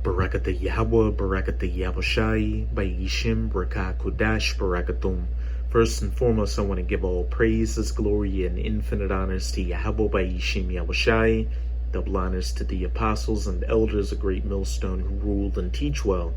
Barakata Yahweh, Barakata Yahushai, Bayishim, Barakah Kodash, Barakatum. First and foremost, I want to give all praises, glory, and infinite honors to Yahweh, Bayishim, Yahushai. Double honors to the apostles and elders, a great millstone who ruled and teach well.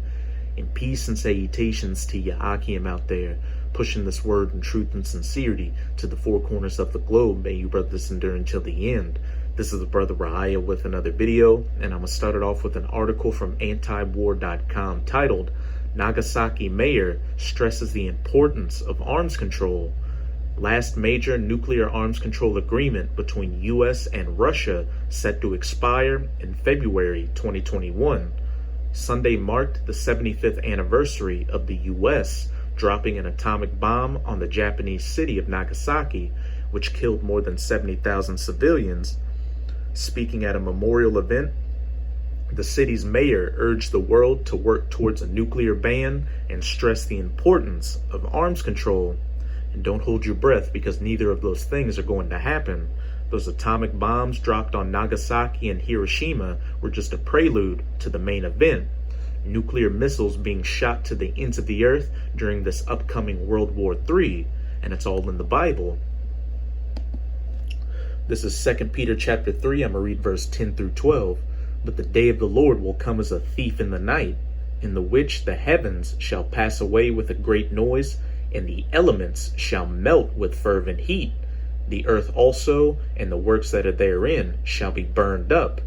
And peace and salutations to Yahakim out there, pushing this word in truth and sincerity to the four corners of the globe. May you brothers endure until the end. This is the brother Rahaya with another video, and I'm going to start it off with an article from antiwar.com titled, Nagasaki Mayor Stresses the Importance of Arms Control. Last major nuclear arms control agreement between U.S. and Russia set to expire in February 2021. Sunday marked the 75th anniversary of the U.S. dropping an atomic bomb on the Japanese city of Nagasaki, which killed more than 70,000 civilians. Speaking at a memorial event, the city's mayor urged the world to work towards a nuclear ban and stressed the importance of arms control. And don't hold your breath, because neither of those things are going to happen. Those atomic bombs dropped on Nagasaki and Hiroshima were just a prelude to the main event. Nuclear missiles being shot to the ends of the earth during this upcoming World War III, and it's all in the Bible. This is 2 Peter chapter 3. I'm going to read verse 10 through 12. But the day of the Lord will come as a thief in the night, in the which the heavens shall pass away with a great noise, and the elements shall melt with fervent heat. The earth also and the works that are therein shall be burned up.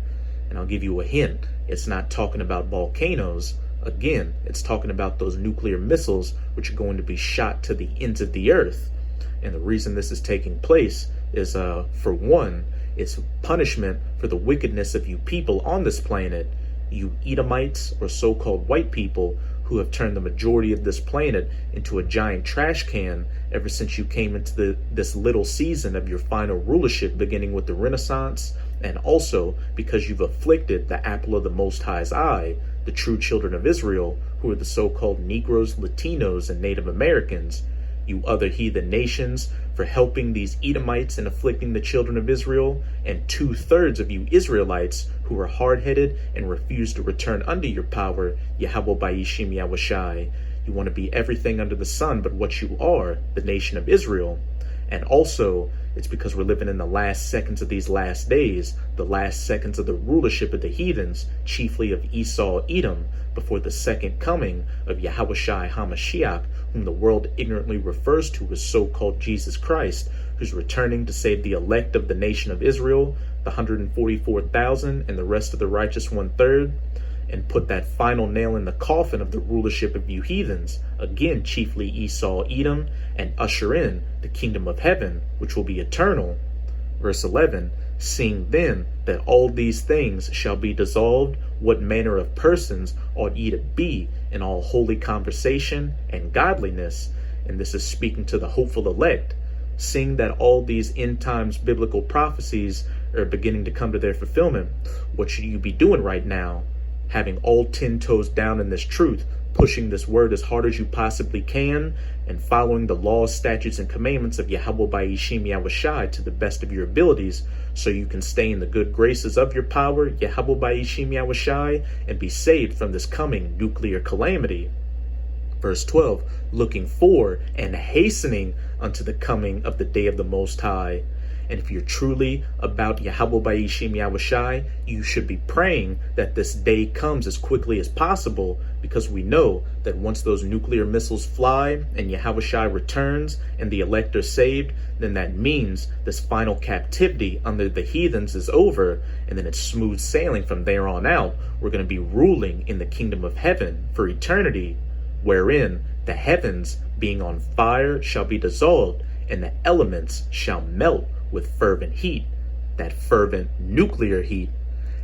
And I'll give you a hint. It's not talking about volcanoes. Again, it's talking about those nuclear missiles which are going to be shot to the ends of the earth. And the reason this is taking place is, for one, it's punishment for the wickedness of you people on this planet, you Edomites, or so-called white people, who have turned the majority of this planet into a giant trash can ever since you came into this little season of your final rulership, beginning with the Renaissance, and also because you've afflicted the apple of the Most High's eye, the true children of Israel, who are the so-called Negroes, Latinos, and Native Americans. You other heathen nations, for helping these Edomites and afflicting the children of Israel, and 2/3 of you Israelites who are hard-headed and refuse to return under your power, Yahweh Bayishim Yahushai. You want to be everything under the sun but what you are, the nation of Israel. And also, it's because we're living in the last seconds of these last days, the last seconds of the rulership of the heathens, chiefly of Esau, Edom, before the second coming of Yahushai HaMashiach, whom the world ignorantly refers to as so-called Jesus Christ, who's returning to save the elect of the nation of Israel, the 144,000 and the rest of the righteous 1/3, and put that final nail in the coffin of the rulership of you heathens, again chiefly Esau, Edom, and usher in the kingdom of heaven, which will be eternal. Verse 11, seeing then that all these things shall be dissolved, what manner of persons ought ye to be in all holy conversation and godliness? And this is speaking to the hopeful elect. Seeing that all these end times biblical prophecies are beginning to come to their fulfillment, what should you be doing right now? Having all 10 toes down in this truth, pushing this word as hard as you possibly can, and following the laws, statutes, and commandments of Yahweh Bayishim Yahushai to the best of your abilities, so you can stay in the good graces of your power, Yahweh Bayishim Yahushai, and be saved from this coming nuclear calamity. Verse 12, looking for and hastening unto the coming of the day of the Most High. And if you're truly about Yahweh Bayishim Yahushai, you should be praying that this day comes as quickly as possible, because we know that once those nuclear missiles fly and Yahushai returns and the elect are saved, then that means this final captivity under the heathens is over, and then it's smooth sailing from there on out. We're going to be ruling in the kingdom of heaven for eternity, wherein the heavens being on fire shall be dissolved, and the elements shall melt with fervent heat, that fervent nuclear heat.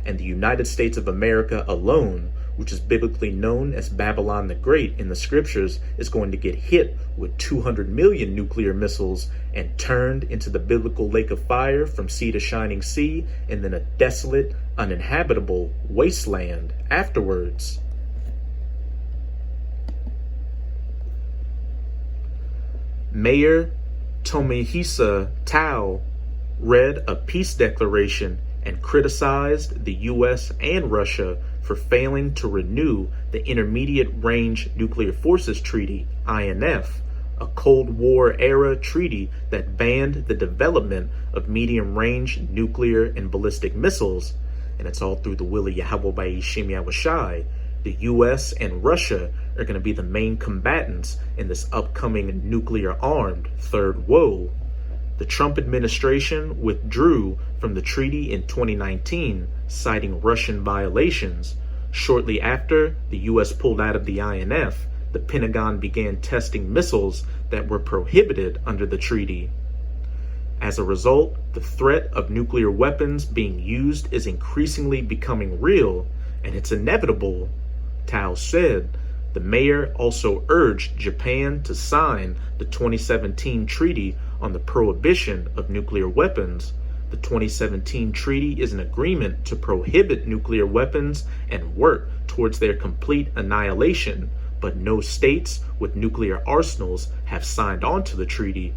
And the United States of America alone, which is biblically known as Babylon the Great in the scriptures, is going to get hit with 200 million nuclear missiles and turned into the biblical lake of fire from sea to shining sea, and then a desolate, uninhabitable wasteland afterwards. Mayor Tomihisa Tao read a peace declaration and criticized the U.S. and Russia for failing to renew the Intermediate Range Nuclear Forces Treaty, INF, a Cold War-era treaty that banned the development of medium-range nuclear and ballistic missiles, and it's all through the will of Yahweh Ba'ishim Yahushai. The U.S. and Russia are going to be the main combatants in this upcoming nuclear-armed Third Woe. The Trump administration withdrew from the treaty in 2019, citing Russian violations. Shortly after the U.S. pulled out of the INF, the Pentagon began testing missiles that were prohibited under the treaty. As a result, the threat of nuclear weapons being used is increasingly becoming real, and it's inevitable. Tao said. The mayor also urged Japan to sign the 2017 Treaty on the Prohibition of Nuclear Weapons. The 2017 treaty is an agreement to prohibit nuclear weapons and work towards their complete annihilation, but no states with nuclear arsenals have signed on to the treaty.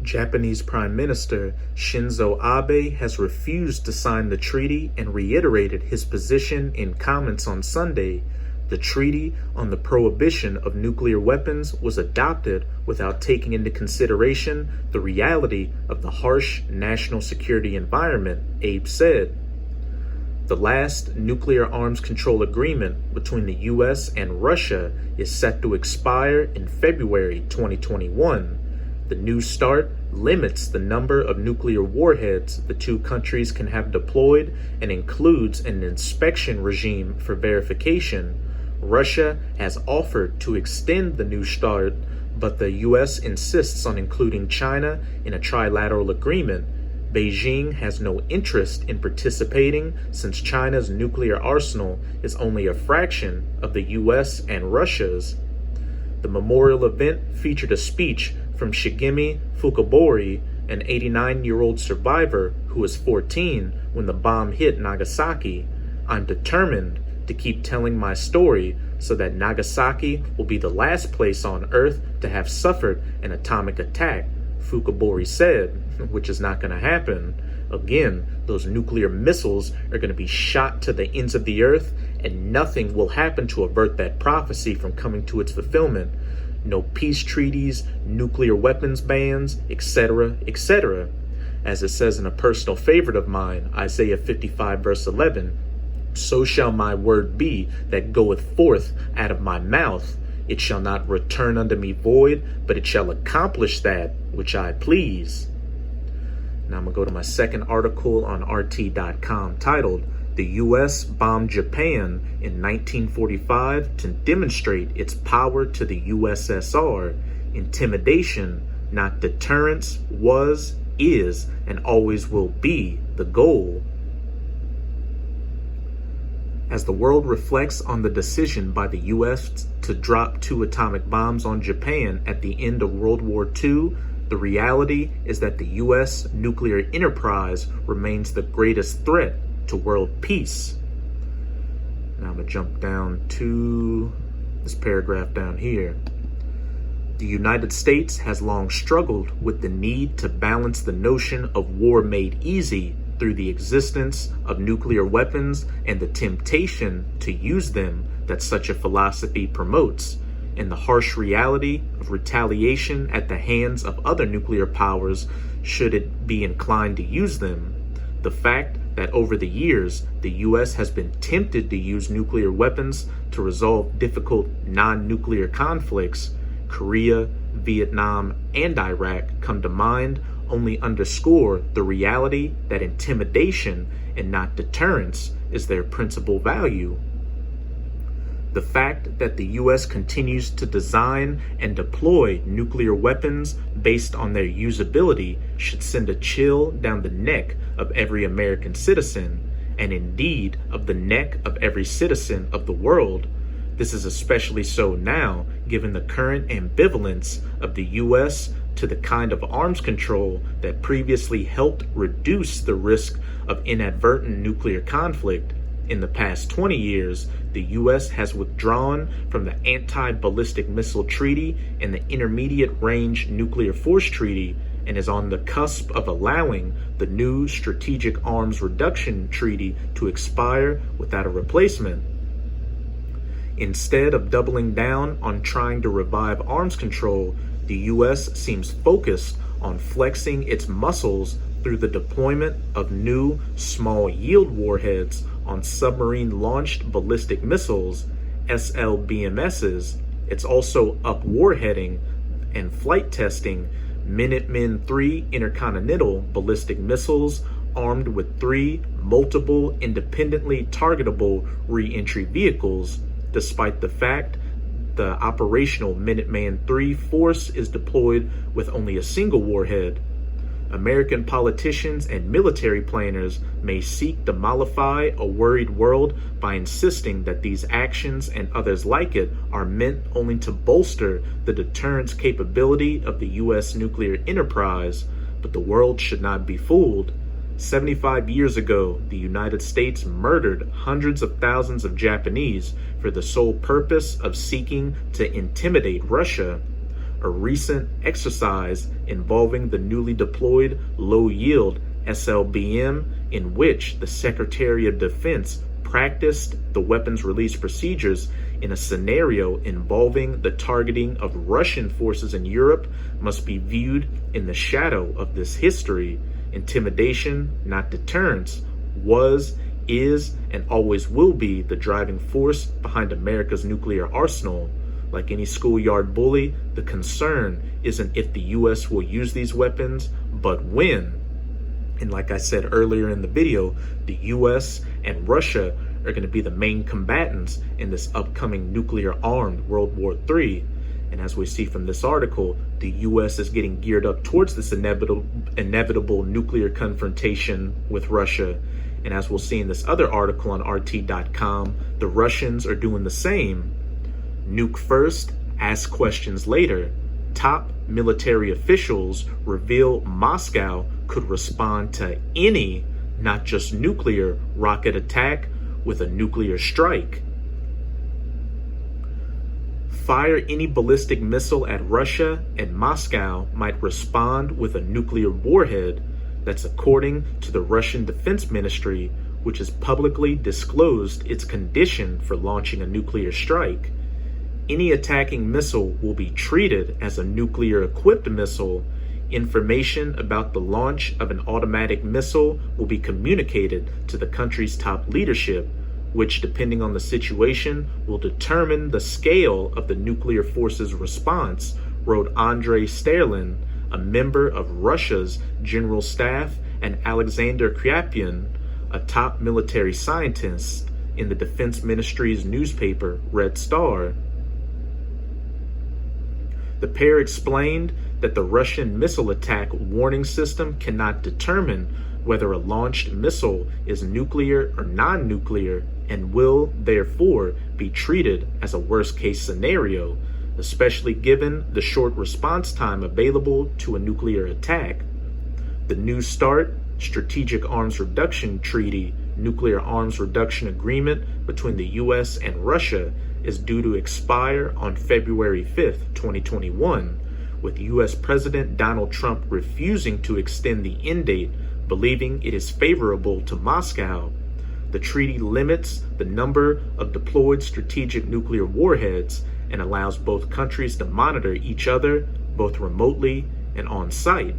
Japanese Prime Minister Shinzo Abe has refused to sign the treaty and reiterated his position in comments on Sunday. The Treaty on the Prohibition of Nuclear Weapons was adopted without taking into consideration the reality of the harsh national security environment, Abe said. The last nuclear arms control agreement between the U.S. and Russia is set to expire in February 2021. The New START limits the number of nuclear warheads the two countries can have deployed and includes an inspection regime for verification. Russia has offered to extend the New START, but the U.S. insists on including China in a trilateral agreement. Beijing has no interest in participating since China's nuclear arsenal is only a fraction of the U.S. and Russia's. The memorial event featured a speech from Shigemi Fukubori, an 89-year-old survivor who was 14 when the bomb hit Nagasaki. I'm determined to keep telling my story so that Nagasaki will be the last place on Earth to have suffered an atomic attack, Fukubori said, which is not going to happen. Again, those nuclear missiles are going to be shot to the ends of the earth, and nothing will happen to avert that prophecy from coming to its fulfillment. No peace treaties, nuclear weapons bans, etc., etc. As it says in a personal favorite of mine, Isaiah 55 verse 11, so shall my word be that goeth forth out of my mouth. It shall not return unto me void, but it shall accomplish that which I please. Now I'm going to go to my second article on RT.com titled, The U.S. Bombed Japan in 1945 to demonstrate its power to the USSR. Intimidation, not deterrence, was, is, and always will be the goal. As the world reflects on the decision by the U.S. to drop 2 atomic bombs on Japan at the end of World War II, the reality is that the U.S. nuclear enterprise remains the greatest threat to world peace. Now I'm going to jump down to this paragraph down here. The United States has long struggled with the need to balance the notion of war made easy through the existence of nuclear weapons and the temptation to use them that such a philosophy promotes, and the harsh reality of retaliation at the hands of other nuclear powers should it be inclined to use them. The fact that over the years, the U.S. has been tempted to use nuclear weapons to resolve difficult non-nuclear conflicts, Korea, Vietnam, and Iraq come to mind, only underscore the reality that intimidation and not deterrence is their principal value. The fact that the U.S. continues to design and deploy nuclear weapons based on their usability should send a chill down the neck of every American citizen, and indeed of the neck of every citizen of the world. This is especially so now, given the current ambivalence of the U.S. to the kind of arms control that previously helped reduce the risk of inadvertent nuclear conflict. In the past 20 years, the U.S. has withdrawn from the Anti-Ballistic Missile Treaty and the Intermediate Range Nuclear Force Treaty, and is on the cusp of allowing the new Strategic Arms Reduction Treaty to expire without a replacement. Instead of doubling down on trying to revive arms control, the U.S. seems focused on flexing its muscles through the deployment of new small-yield warheads on submarine-launched ballistic missiles, SLBMSs. It's also up-warheading and flight testing Minuteman III intercontinental ballistic missiles armed with 3 multiple independently targetable re-entry vehicles, despite the fact the operational Minuteman III force is deployed with only a single warhead. American politicians and military planners may seek to mollify a worried world by insisting that these actions and others like it are meant only to bolster the deterrence capability of the U.S. nuclear enterprise, but the world should not be fooled. 75 years ago, the United States murdered hundreds of thousands of Japanese for the sole purpose of seeking to intimidate Russia. A recent exercise involving the newly deployed low-yield SLBM, in which the Secretary of Defense practiced the weapons release procedures in a scenario involving the targeting of Russian forces in Europe, must be viewed in the shadow of this history. Intimidation, not deterrence, was, is, and always will be the driving force behind America's nuclear arsenal. Like any schoolyard bully, the concern isn't if the U.S. will use these weapons, but when. And like I said earlier in the video, the U.S. and Russia are going to be the main combatants in this upcoming nuclear-armed World War III. And as we see from this article, the U.S. is getting geared up towards this inevitable nuclear confrontation with Russia. And as we'll see in this other article on RT.com, the Russians are doing the same. Nuke first, ask questions later. Top military officials reveal Moscow could respond to any, not just nuclear, rocket attack with a nuclear strike. Fire any ballistic missile at Russia and Moscow might respond with a nuclear warhead. That's according to the Russian Defense Ministry, which has publicly disclosed its condition for launching a nuclear strike. Any attacking missile will be treated as a nuclear-equipped missile. Information about the launch of an automatic missile will be communicated to the country's top leadership, which, depending on the situation, will determine the scale of the nuclear force's response, wrote Andrei Sterlin, a member of Russia's General Staff, and Alexander Kryapin, a top military scientist, in the Defense Ministry's newspaper, Red Star. The pair explained that the Russian missile attack warning system cannot determine whether a launched missile is nuclear or non-nuclear and will, therefore, be treated as a worst-case scenario, especially given the short response time available to a nuclear attack. The New START Strategic Arms Reduction Treaty nuclear arms reduction agreement between the U.S. and Russia is due to expire on February 5th, 2021, with U.S. President Donald Trump refusing to extend the end date, believing it is favorable to Moscow. The treaty limits the number of deployed strategic nuclear warheads and allows both countries to monitor each other, both remotely and on site.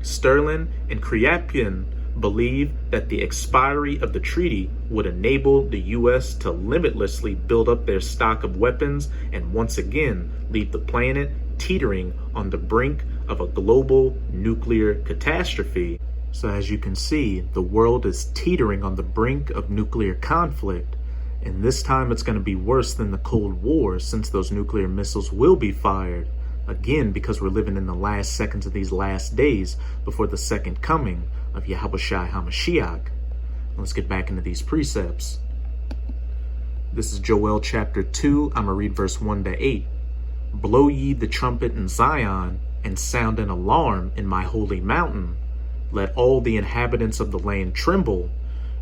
Sterlin and Kryapin believe that the expiry of the treaty would enable the U.S. to limitlessly build up their stock of weapons and once again leave the planet teetering on the brink of a global nuclear catastrophe. So as you can see, the world is teetering on the brink of nuclear conflict, and this time it's going to be worse than the Cold War, since those nuclear missiles will be fired. Again, because we're living in the last seconds of these last days before the second coming of Yahushua HaMashiach. Let's get back into these precepts. This is Joel chapter 2. I'm going to read verse 1 to 8. Blow ye the trumpet in Zion, and sound an alarm in my holy mountain. Let all the inhabitants of the land tremble.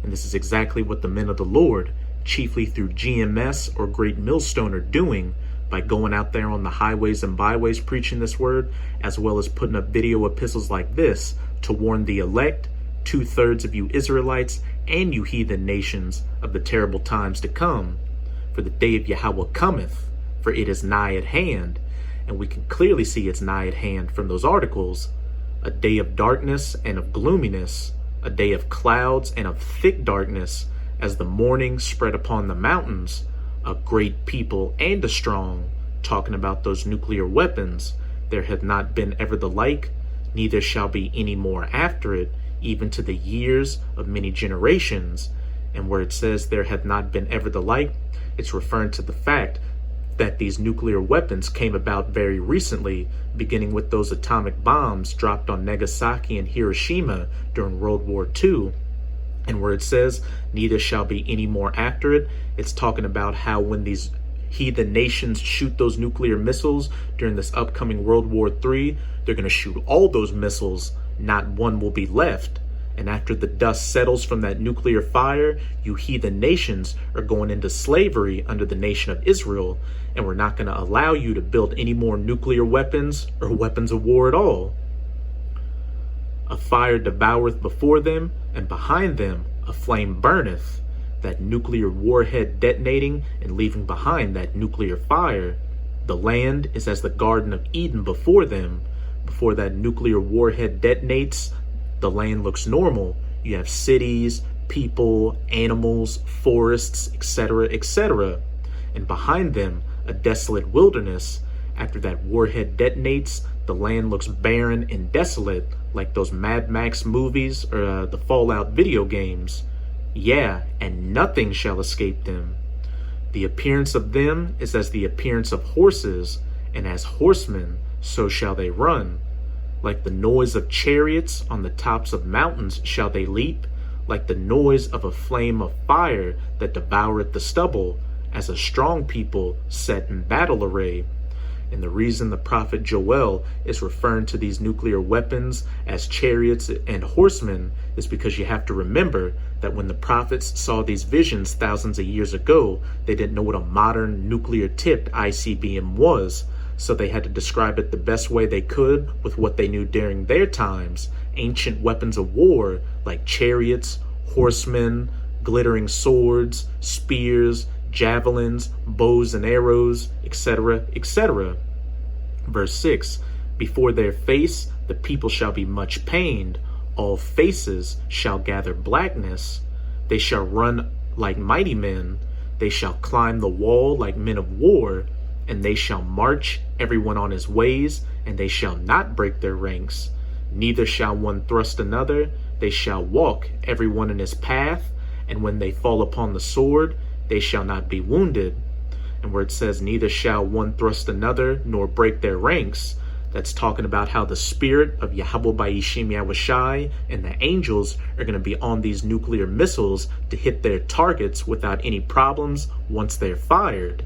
And this is exactly what the men of the Lord, chiefly through GMS or Great Millstone, are doing by going out there on the highways and byways preaching this word, as well as putting up video epistles like this to warn the elect, 2/3 of you Israelites, and you heathen nations of the terrible times to come. for the day of Yahweh cometh, for it is nigh at hand. And we can clearly see it's nigh at hand from those articles. A day of darkness and of gloominess, a day of clouds and of thick darkness, as the morning spread upon the mountains, a great people and a strong, talking about those nuclear weapons. There hath not been ever the like, neither shall be any more after it, even to the years of many generations. And where it says there hath not been ever the like, it's referring to the fact that these nuclear weapons came about very recently, beginning with those atomic bombs dropped on Nagasaki and Hiroshima during World War II. And where it says, neither shall be any more after it, it's talking about how when these heathen nations shoot those nuclear missiles during this upcoming World War III, they're going to shoot all those missiles, not one will be left. And after the dust settles from that nuclear fire, you heathen nations are going into slavery under the nation of Israel, and we're not going to allow you to build any more nuclear weapons or weapons of war at all. A fire devoureth before them, and behind them a flame burneth. That nuclear warhead detonating and leaving behind that nuclear fire. The land is as the Garden of Eden before them. Before that nuclear warhead detonates, the land looks normal. You have cities, people, animals, forests, etc., etc. And behind them, a desolate wilderness. After that warhead detonates, the land looks barren and desolate, like those Mad Max movies or the Fallout video games. Yeah, and nothing shall escape them. The appearance of them is as the appearance of horses, and as horsemen, so shall they run. Like the noise of chariots on the tops of mountains shall they leap, like the noise of a flame of fire that devoureth the stubble, as a strong people set in battle array. And the reason the prophet Joel is referring to these nuclear weapons as chariots and horsemen is because you have to remember that when the prophets saw these visions thousands of years ago, they didn't know what a modern nuclear-tipped ICBM was. So they had to describe it the best way they could with what they knew during their times. Ancient weapons of war like chariots, horsemen, glittering swords, spears, javelins, bows and arrows, etc., etc. Verse 6, before their face the people shall be much pained, all faces shall gather blackness. They shall run like mighty men, they shall climb the wall like men of war, and they shall march everyone on his ways, and they shall not break their ranks. Neither shall one thrust another, they shall walk everyone in his path, and when they fall upon the sword, they shall not be wounded. And where it says, neither shall one thrust another, nor break their ranks, that's talking about how the spirit of Yahweh Ba'ishim Yahushai and the angels are going to be on these nuclear missiles to hit their targets without any problems once they're fired.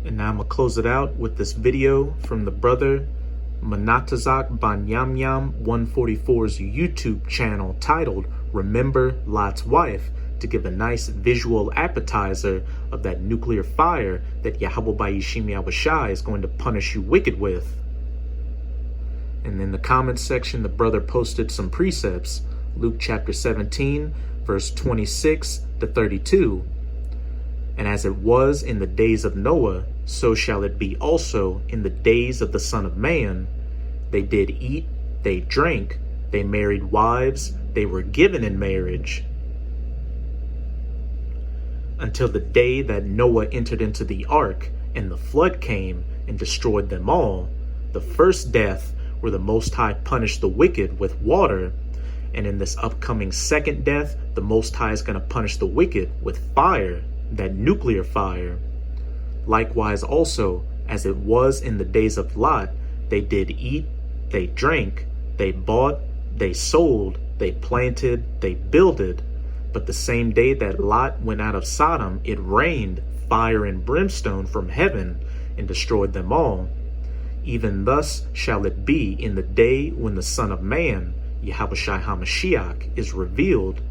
And now I'm going to close it out with this video from the brother Manatazak Banyamyam 144's YouTube channel titled Remember Lot's Wife, to give a nice visual appetizer of that nuclear fire that Yahweh Ba'ishim Yahushai is going to punish you wicked with. And in the comments section, the brother posted some precepts. Luke chapter 17, verse 26 to 32. And as it was in the days of Noah, so shall it be also in the days of the Son of Man. They did eat, they drank, they married wives, they were given in marriage. Until the day that Noah entered into the ark, and the flood came and destroyed them all. The first death, where the Most High punished the wicked with water. And in this upcoming second death, the Most High is going to punish the wicked with fire, that nuclear fire. Likewise also, as it was in the days of Lot, they did eat, they drank, they bought, they sold, they planted, they builded. But the same day that Lot went out of Sodom, it rained fire and brimstone from heaven and destroyed them all. Even thus shall it be in the day when the Son of Man, Yahushua HaMashiach, is revealed.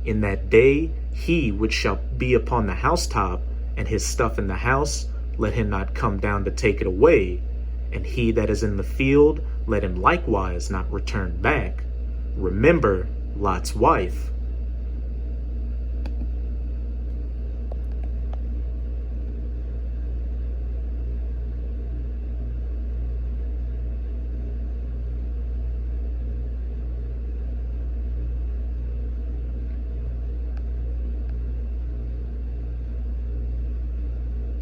In that day, he which shall be upon the housetop, and his stuff in the house, let him not come down to take it away. And he that is in the field, let him likewise not return back. Remember Lot's wife.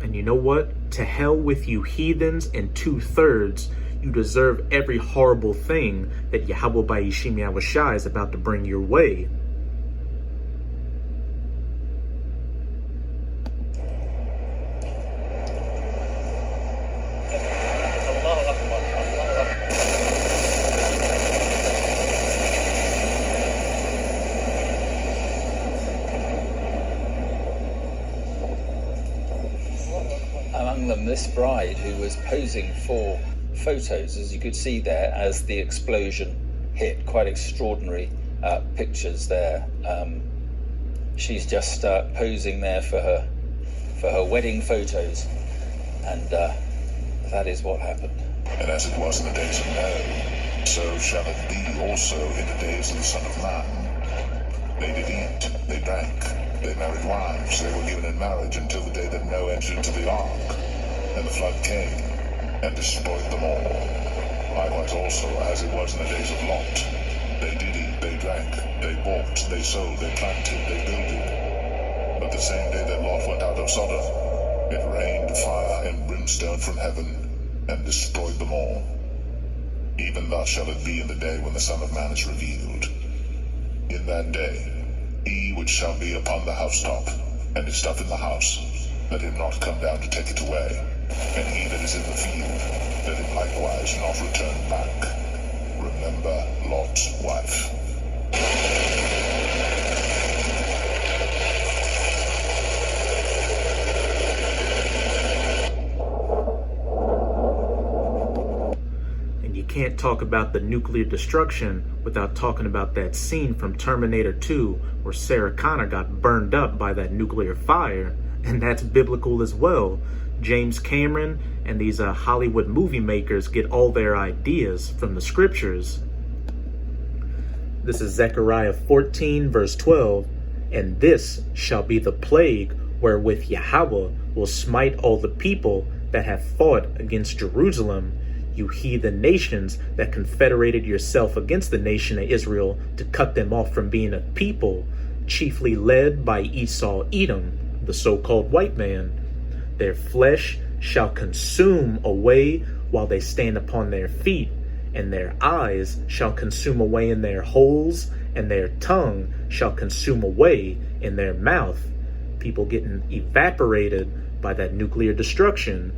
And you know what? To hell with you heathens and 2/3. You deserve every horrible thing that Yahweh by Yishim Yahushai is about to bring your way. Among them, this bride who was posing for photos, as you could see there, as the explosion hit. Quite extraordinary pictures there. She's just posing there for her wedding photos, and that is what happened. And as it was in the days of Noah, so shall it be also in the days of the Son of Man. They did eat, they drank, they married wives, they were given in marriage until the day that Noah entered into the ark, and the flood came and destroyed them all. Likewise also, as it was in the days of Lot, they did eat, they drank, they bought, they sold, they planted, they builded. But the same day that Lot went out of Sodom, it rained fire and brimstone from heaven, and destroyed them all. Even thus shall it be in the day when the Son of Man is revealed. In that day, he which shall be upon the housetop, and his stuff in the house, let him not come down to take it away. And he that is in the field, let him likewise not return back. Remember Lot's wife. And you can't talk about the nuclear destruction without talking about that scene from Terminator 2 where Sarah Connor got burned up by that nuclear fire. And that's biblical as well. James Cameron and these Hollywood movie makers get all their ideas from the scriptures. This is Zechariah 14 verse 12. And this shall be the plague wherewith Yahweh will smite all the people that have fought against Jerusalem, you heathen nations that confederated yourself against the nation of Israel to cut them off from being a people, chiefly led by Esau Edom, the so-called white man. Their flesh shall consume away while they stand upon their feet, and their eyes shall consume away in their holes, and their tongue shall consume away in their mouth. People getting evaporated by that nuclear destruction.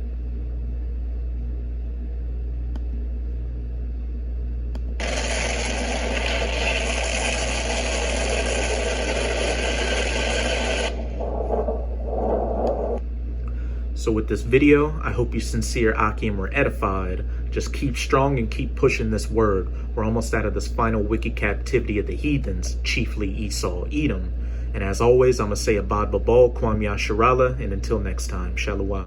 So with this video, I hope you sincere Akim were edified. Just keep strong and keep pushing this word. We're almost out of this final wicked captivity of the heathens, chiefly Esau Edom. And as always, I'm going to say Abad Babal, Kwam Yasharala, and until next time, Shalom.